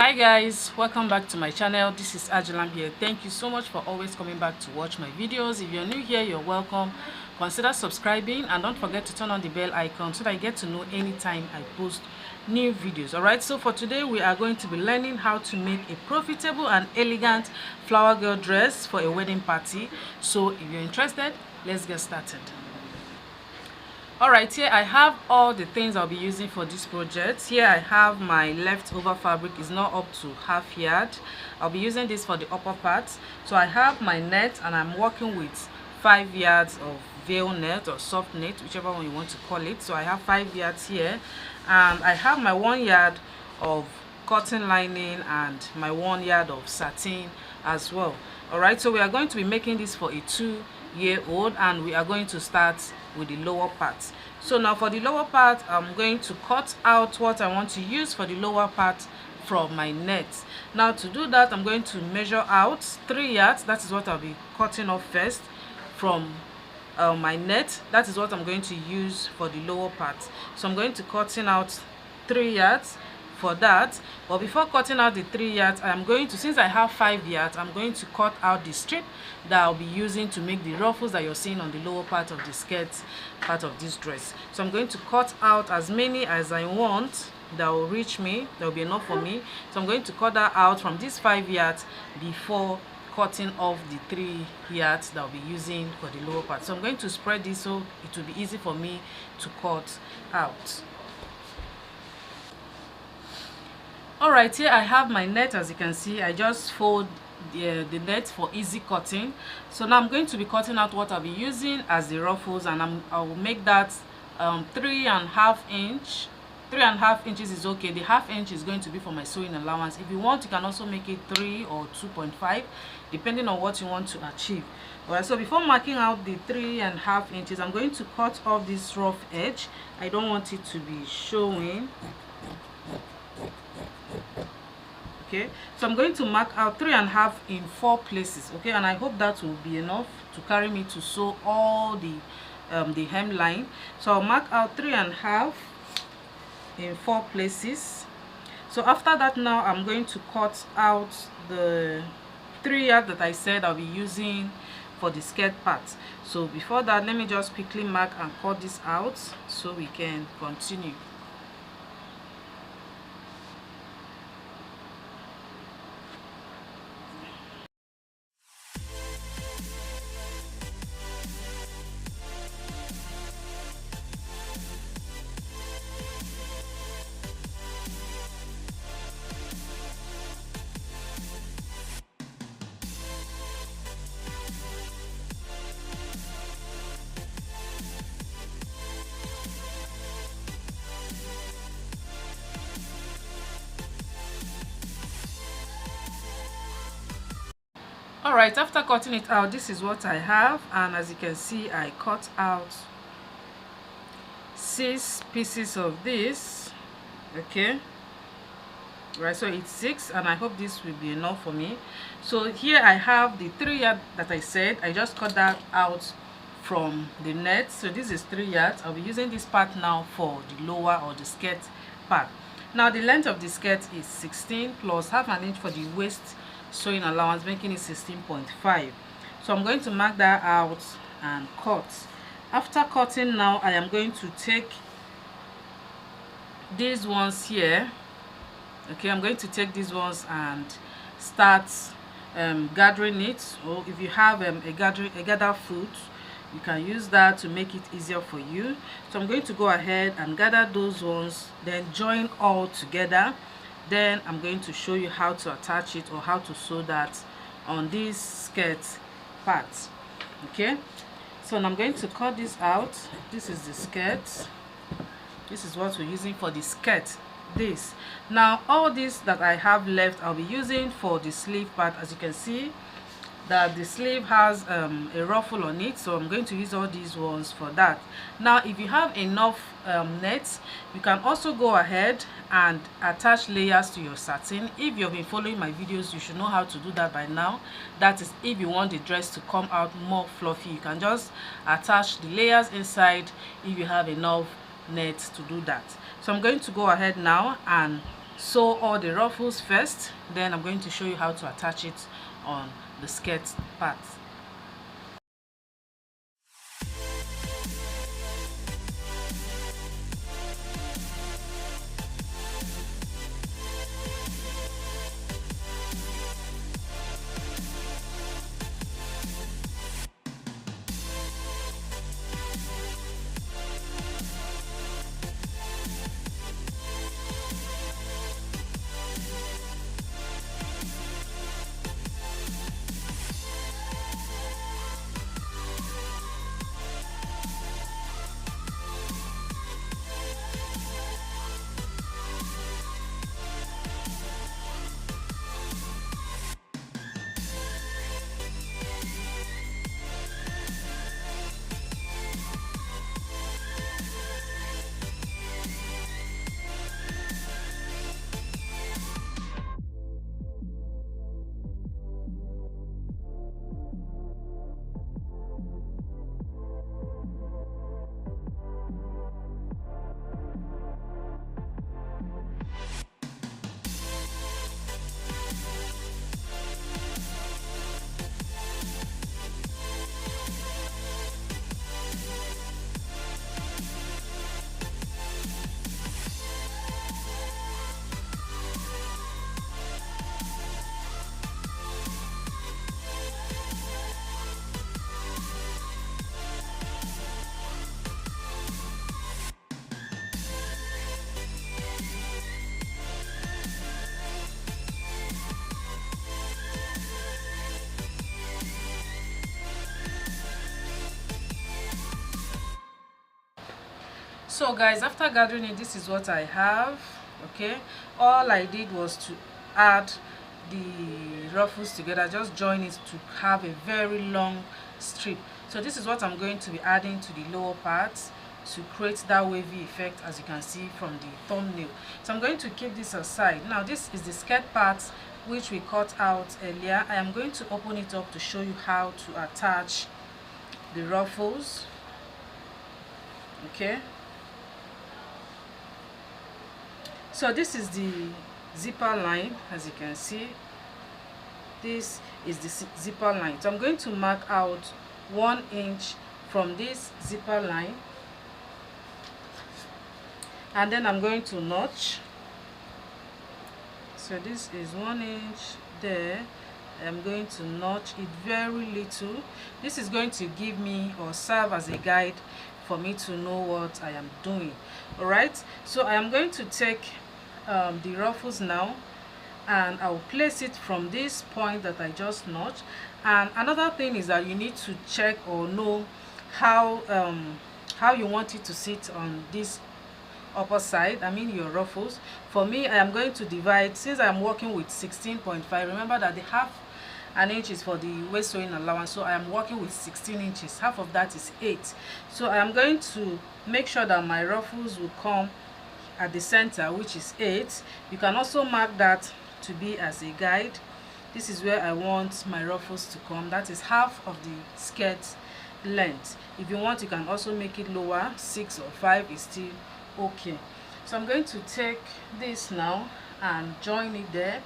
Hi guys, welcome back to my channel. This is Ajalam here. Thank you so much for always coming back to watch my videos. If you're new here, you're welcome. Consider subscribing and don't forget to turn on the bell icon so that you get to know anytime I post new videos. Alright, so for today we are going to be learning how to make a profitable and elegant flower girl dress for a wedding party. So if you're interested, let's get started. Alright, here I have all the things I'll be using for this project. Here I have my leftover fabric. Is not up to half yard. I'll be using this for the upper part. So I have my net and I'm working with 5 yards of veil net or soft net, whichever one you want to call it. So I have 5 yards here, and I have my 1 yard of cotton lining and my 1 yard of satin as well. Alright, so we are going to be making this for a 2-year-old, and we are going to start with the lower part. So now for the lower part, I'm going to cut out what I want to use for the lower part from my net. Now to do that, I'm going to measure out 3 yards. That is what I'll be cutting off first from my net. That is what I'm going to use for the lower part. So I'm going to cutting out 3 yards for that. But before cutting out the 3 yards, I'm going to, since I have 5 yards, I'm going to cut out the strip that I'll be using to make the ruffles that you're seeing on the lower part of the skirt part of this dress. So I'm going to cut out as many as I want that will reach me, that will be enough for me. So I'm going to cut that out from these 5 yards before cutting off the 3 yards that I'll be using for the lower part. So I'm going to spread this so it will be easy for me to cut out. Alright, here I have my net. As you can see, I just fold the net for easy cutting. So now I'm going to be cutting out what I'll be using as the ruffles, and I will make that 3.5 inch. 3.5 inches is okay. The ½ inch is going to be for my sewing allowance. If you want, you can also make it 3 or 2.5 depending on what you want to achieve. Alright, so before marking out the 3.5 inches, I'm going to cut off this rough edge. I don't want it to be showing. Okay, so I'm going to mark out 3.5 in 4 places. Okay, and I hope that will be enough to carry me to sew all the hemline. So I'll mark out 3.5 in 4 places. So after that, now I'm going to cut out the 3 yards that I said I'll be using for the skirt part. So before that, let me just quickly mark and cut this out so we can continue. Alright, after cutting it out, this is what I have, and as you can see, I cut out 6 pieces of this. Okay, right, so it's 6, and I hope this will be enough for me. So here I have the 3 yards that I said. I just cut that out from the net. So this is 3 yards. I'll be using this part now for the lower or the skirt part. Now the length of the skirt is 16 plus ½ inch for the waist sewing allowance, making it 16.5. So I'm going to mark that out and cut. After cutting, now I am going to take these ones here. Okay, I'm going to take these ones and start gathering it, or if you have a gather foot, you can use that to make it easier for you. So I'm going to go ahead and gather those ones, then join all together. Then I'm going to show you how to attach it or how to sew that on this skirt part. Okay, so I'm going to cut this out. This is the skirt. This is what we're using for the skirt. This now, all this that I have left, I'll be using for the sleeve part. As you can see that the sleeve has a ruffle on it, so I'm going to use all these ones for that. Now if you have enough net, you can also go ahead and attach layers to your satin. If you've been following my videos, you should know how to do that by now. That is, if you want the dress to come out more fluffy, you can just attach the layers inside if you have enough net to do that. So I'm going to go ahead now and sew all the ruffles first, then I'm going to show you how to attach it on the skirt part. So guys, after gathering it, this is what I have. Okay, all I did was to add the ruffles together, just join it to have a very long strip. So this is what I'm going to be adding to the lower parts to create that wavy effect, as you can see from the thumbnail. So I'm going to keep this aside. Now this is the skirt part which we cut out earlier. I am going to open it up to show you how to attach the ruffles. Okay, so this is the zipper line. As you can see, this is the zipper line. So I'm going to mark out 1 inch from this zipper line, and then I'm going to notch. So this is 1 inch there. I'm going to notch it very little. This is going to give me or serve as a guide for me to know what I am doing. All right, so I am going to take the ruffles now, and I'll place it from this point that I just notched. And another thing is that you need to check or know how you want it to sit on this upper side, I mean your ruffles. For me, I am going to divide, since I am working with 16.5. remember that the half an inch is for the waist sewing allowance, so I am working with 16 inches. Half of that is 8. So I am going to make sure that my ruffles will come at the center, which is 8. You can also mark that to be as a guide. This is where I want my ruffles to come. That is half of the skirt length. If you want, you can also make it lower. 6 or 5 is still okay. So I'm going to take this now and join it there.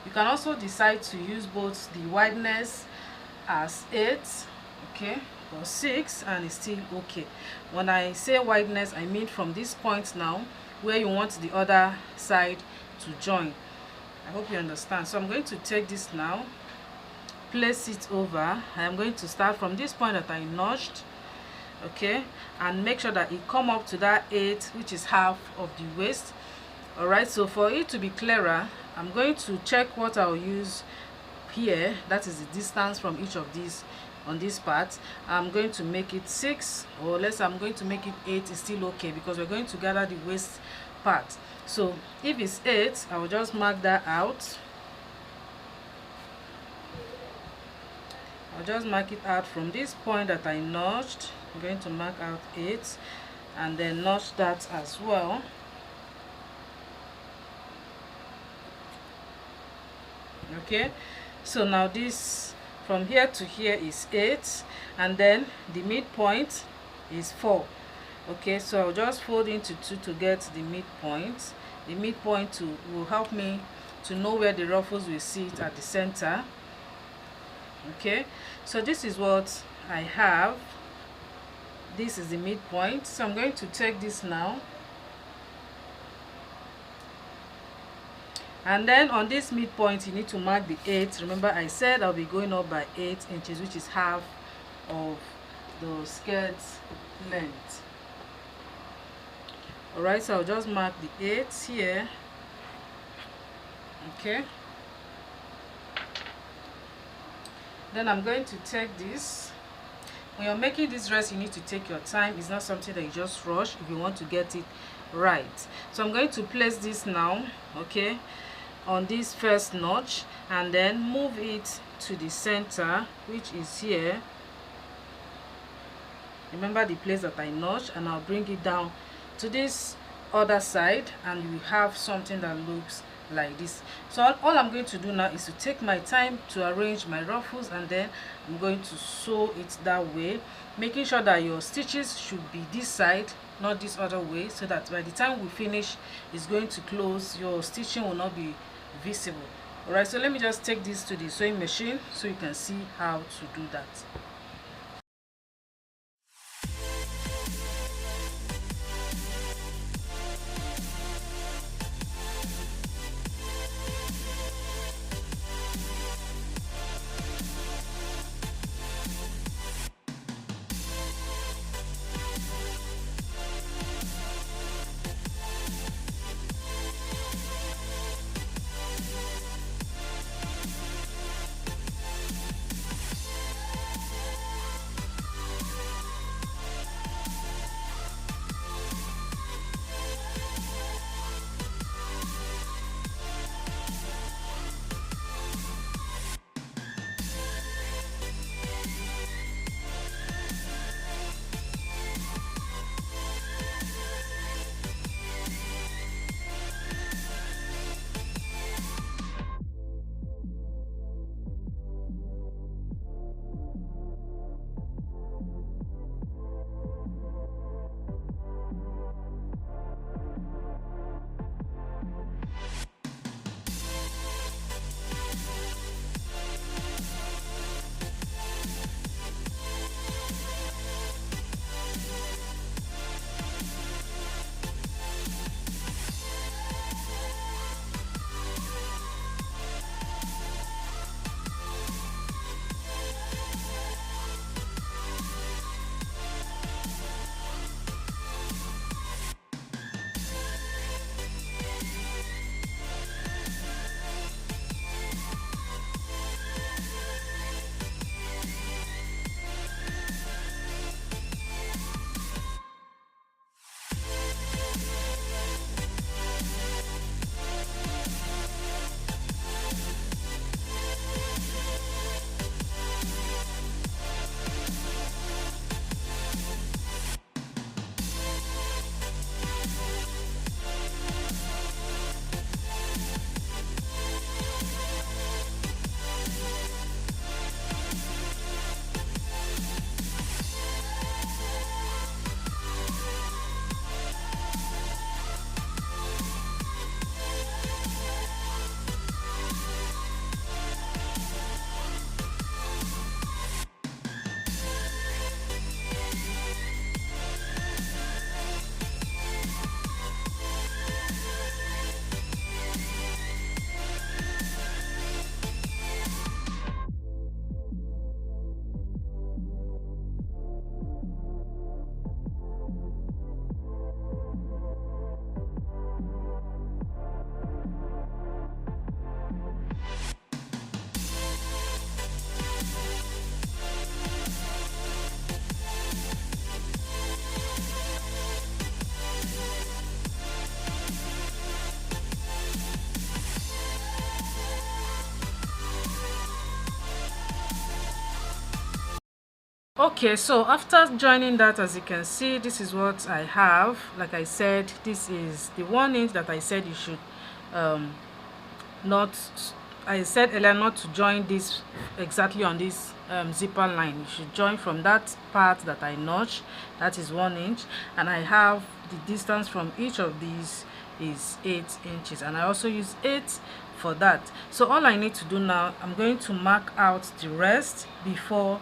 You can also decide to use both the wideness as 8, okay, or 6, and it's still okay. When I say wideness, I mean from this point now where you want the other side to join. I hope you understand. So I'm going to take this now, place it over. I am going to start from this point that I notched, okay, and make sure that it come up to that 8, which is half of the waist. All right, so for it to be clearer, I'm going to check what I'll use here. That is the distance from each of these on this part. I'm going to make it 6, or less, I'm going to make it 8. Is still okay because we're going to gather the waist part. So if it's 8, I will just mark that out. I'll just mark it out from this point that I notched. I'm going to mark out 8 and then notch that as well. Okay, so now this from here to here is 8, and then the midpoint is 4. Okay, so I'll just fold into 2 to get the midpoint. the midpoint will help me to know where the ruffles will sit at the center. Okay, so this is what I have. This is the midpoint, so I'm going to take this now, and then on this midpoint you need to mark the 8. Remember I said I'll be going up by 8 inches, which is half of the skirt length. Alright, so I'll just mark the 8 here. Okay, then I'm going to take this. When you're making this dress, you need to take your time. It's not something that you just rush if you want to get it right. So I'm going to place this now, okay, on this first notch, and then move it to the center, which is here. Remember the place that I notched, and I'll bring it down to this other side, and you have something that looks like this. So all I'm going to do now is to take my time to arrange my ruffles, and then I'm going to sew it that way, making sure that your stitches should be this side, not this other way, so that by the time we finish it's going to close, your stitching will not be visible. Alright, so let me just take this to the sewing machine so you can see how to do that. Okay, so after joining that, as you can see, this is what I have. Like I said, this is the 1 inch that I said you should not, I said earlier not to join this exactly on this zipper line. You should join from that part that I notched. That is 1 inch, and I have the distance from each of these is 8 inches, and I also use 8 for that. So all I need to do now, I'm going to mark out the rest before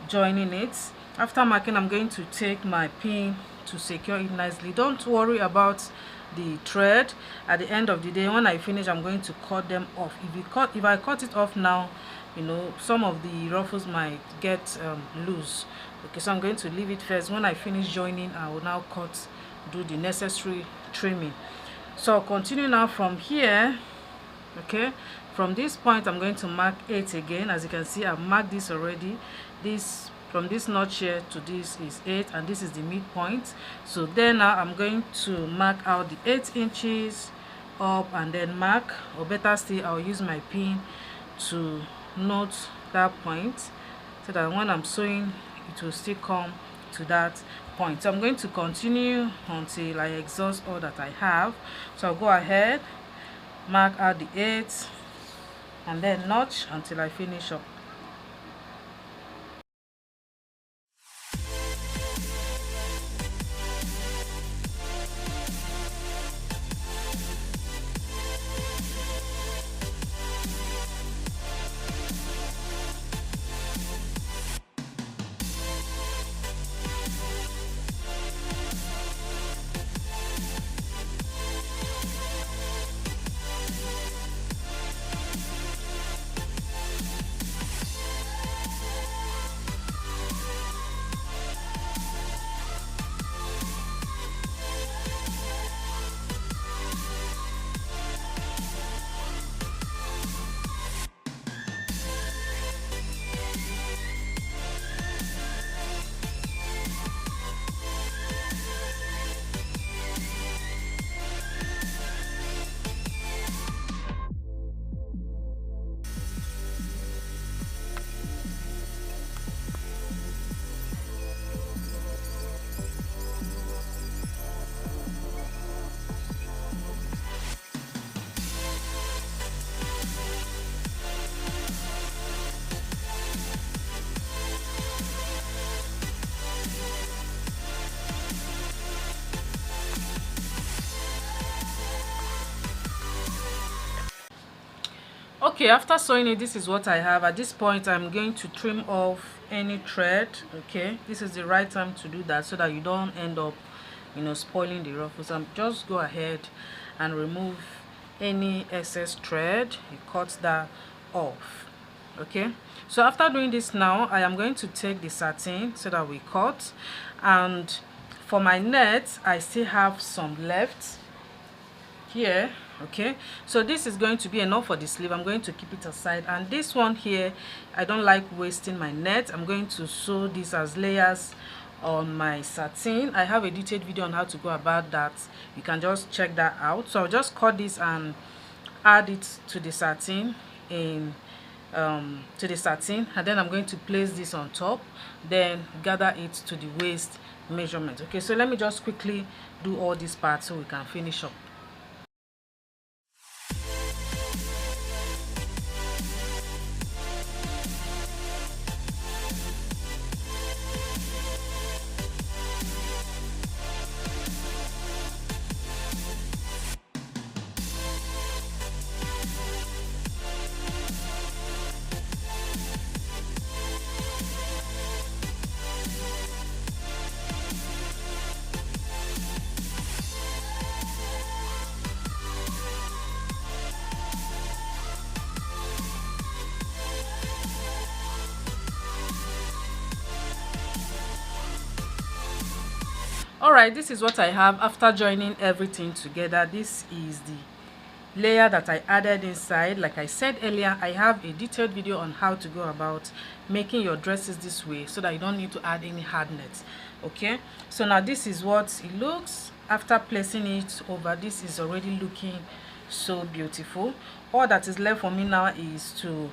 joining it. After marking, I'm going to take my pin to secure it nicely. Don't worry about the thread. At the end of the day, when I finish, I'm going to cut them off. If I cut it off now, you know, some of the ruffles might get loose. Okay, so I'm going to leave it first. When I finish joining, I will now do the necessary trimming. So I'll continue now from here. Okay, from this point I'm going to mark 8 again. As you can see, I've marked this already. This, from this notch here to this, is 8, and this is the midpoint. So then now I'm going to mark out the 8 inches up, and then mark, or better still, I'll use my pin to note that point, so that when I'm sewing, it will still come to that point. So I'm going to continue until I exhaust all that I have. So I'll go ahead, mark out the 8, and then notch until I finish up. Okay, after sewing it, this is what I have. At this point, I'm going to trim off any thread. Okay, this is the right time to do that, so that you don't end up, you know, spoiling the ruffles. Just go ahead and remove any excess thread. You cut that off. Okay, so after doing this now, I am going to take the satin so that we cut, and for my net, I still have some left here. Okay, so this is going to be enough for the sleeve. I'm going to keep it aside, and this one here, I don't like wasting my net. I'm going to sew this as layers on my satin. I have a detailed video on how to go about that. You can just check that out. So I'll just cut this and add it to the satin and then I'm going to place this on top, then gather it to the waist measurement. Okay, so let me just quickly do all these parts so we can finish up. Alright, this is what I have after joining everything together. This is the layer that I added inside. Like I said earlier, I have a detailed video on how to go about making your dresses this way, so that you don't need to add any hard net. Okay, so now this is what it looks after placing it over. This is already looking so beautiful. All that is left for me now is to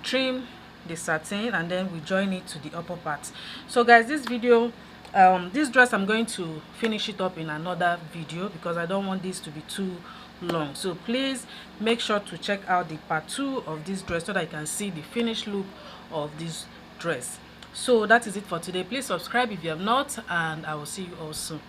trim the satin, and then we join it to the upper part. So guys, this video, this dress, I'm going to finish it up in another video because I don't want this to be too long. So please make sure to check out the part 2 of this dress so that you can see the finished look of this dress. So that is it for today. Please subscribe if you have not, and I will see you all soon.